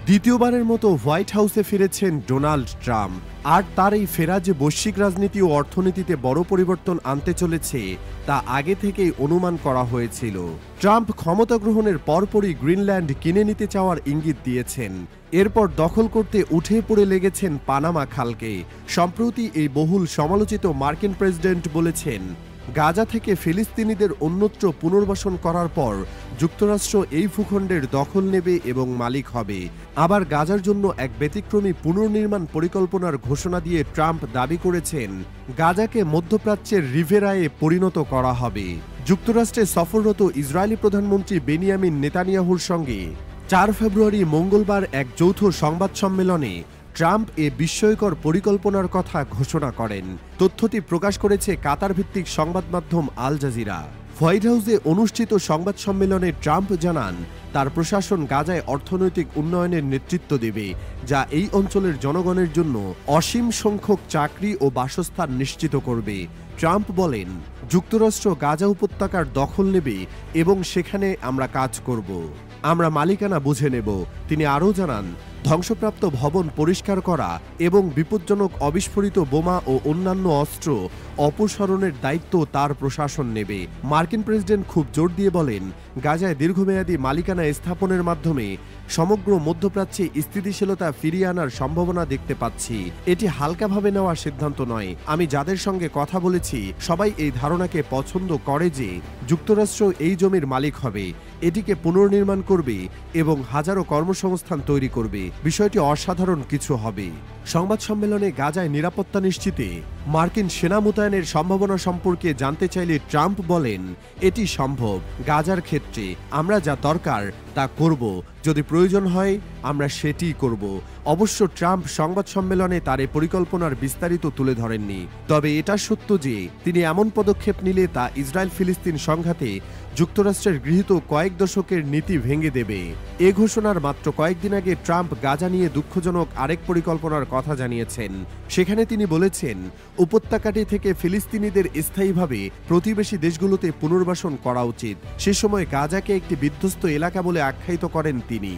দ্বিতীয়বারের মতো হোয়াইট হাউসে ফিরেছেন ডোনাল্ড ট্রাম্প। আর তার এই ফেরা যে বৈশ্বিক রাজনীতি ও অর্থনীতিতে বড় পরিবর্তন আনতে চলেছে তা আগে থেকেই অনুমান করা হয়েছিল। ট্রাম্প ক্ষমতা গ্রহণের পরপরই গ্রিনল্যান্ড কিনে নিতে চাওয়ার ইঙ্গিত দিয়েছেন। এরপর দখল করতে উঠে পড়ে লেগেছেন পানামা খালকে। সম্প্রতি এই বহুল সমালোচিত মার্কিন প্রেসিডেন্ট বলেছেন, গাজা থেকে ফিলিস্তিনিদের অন্যত্র পুনর্বাসন করার পর যুক্তরাষ্ট্র এই ভূখণ্ডের দখল নেবে এবং মালিক হবে। আবার গাজার জন্য এক ব্যতিক্রমী পুনর্নির্মাণ পরিকল্পনার ঘোষণা দিয়ে ট্রাম্প দাবি করেছেন, গাজাকে মধ্যপ্রাচ্যের রিভেরায়ে পরিণত করা হবে। যুক্তরাষ্ট্রে সফররত ইসরায়েলি প্রধানমন্ত্রী বেনিয়ামিন নেতানিয়াহুর সঙ্গে 4 ফেব্রুয়ারি মঙ্গলবার এক যৌথ সংবাদ সম্মেলনে ট্রাম্প এ বিস্ময়কর পরিকল্পনার কথা ঘোষণা করেন। তথ্যটি প্রকাশ করেছে কাতার ভিত্তিক সংবাদ মাধ্যম আল জাজিরা। হোয়াইট হাউসে অনুষ্ঠিত সংবাদ সম্মেলনে ট্রাম্প জানান, তার প্রশাসন গাজায় অর্থনৈতিক উন্নয়নের নেতৃত্ব দেবে, যা এই অঞ্চলের জনগণের জন্য অসীম সংখ্যক চাকরি ও বাসস্থান নিশ্চিত করবে। ট্রাম্প বলেন, যুক্তরাষ্ট্র গাজা উপত্যকার দখল নেবে এবং সেখানে আমরা কাজ করব, আমরা মালিকানা বুঝে নেব। তিনি আরও জানান, ধ্বংসপ্রাপ্ত ভবন পরিষ্কার করা এবং বিপজ্জনক অবিস্ফোরিত বোমা ও অন্যান্য অস্ত্র অপসারণের দায়িত্ব তার প্রশাসন নেবে। মার্কিন প্রেসিডেন্ট খুব জোর দিয়ে বলেন, গাজায় দীর্ঘমেয়াদী মালিকানা স্থাপনের মাধ্যমে সমগ্র মধ্যপ্রাচ্যে স্থিতিশীলতা ফিরিয়ে আনার সম্ভাবনা দেখতে পাচ্ছি। এটি হালকাভাবে নেওয়া সিদ্ধান্ত নয়। আমি যাদের সঙ্গে কথা বলেছি সবাই এই ধারণাকে পছন্দ করে যে যুক্তরাষ্ট্র এই জমির মালিক হবে, এটিকে পুনর্নির্মাণ করবে এবং হাজারো কর্মসংস্থান তৈরি করবে। বিষয়টি অসাধারণ কিছু হবে। সংবাদ সম্মেলনে গাজায় নিরাপত্তা নিশ্চিতে মার্কিন সেনা মোতায়েনের সম্ভাবনা সম্পর্কে জানতে চাইলে ট্রাম্প বলেন, এটি সম্ভব। গাজার ক্ষেত্রে আমরা যা দরকার তা করব, যদি প্রয়োজন হয় আমরা সেটিই করব। অবশ্য ট্রাম্প সংবাদ সম্মেলনে তার এই পরিকল্পনার বিস্তারিত তুলে ধরেননি। তবে এটা সত্য যে তিনি এমন পদক্ষেপ নিলে তা ইসরায়েল ফিলিস্তিন সংঘাতে যুক্তরাষ্ট্রের গৃহীত কয়েক দশকের নীতি ভেঙে দেবে। এ ঘোষণার মাত্র কয়েকদিন আগে ট্রাম্প গাজা নিয়ে দুঃখজনক আরেক পরিকল্পনার কথা জানিয়েছেন। সেখানে তিনি বলেছেন, উপত্যকাটি থেকে ফিলিস্তিনিদের স্থায়ীভাবে প্রতিবেশী দেশগুলোতে পুনর্বাসন করা উচিত। সে সময় গাজাকে একটি বিধ্বস্ত এলাকা বলে আখ্যায়িত করেন তিনি।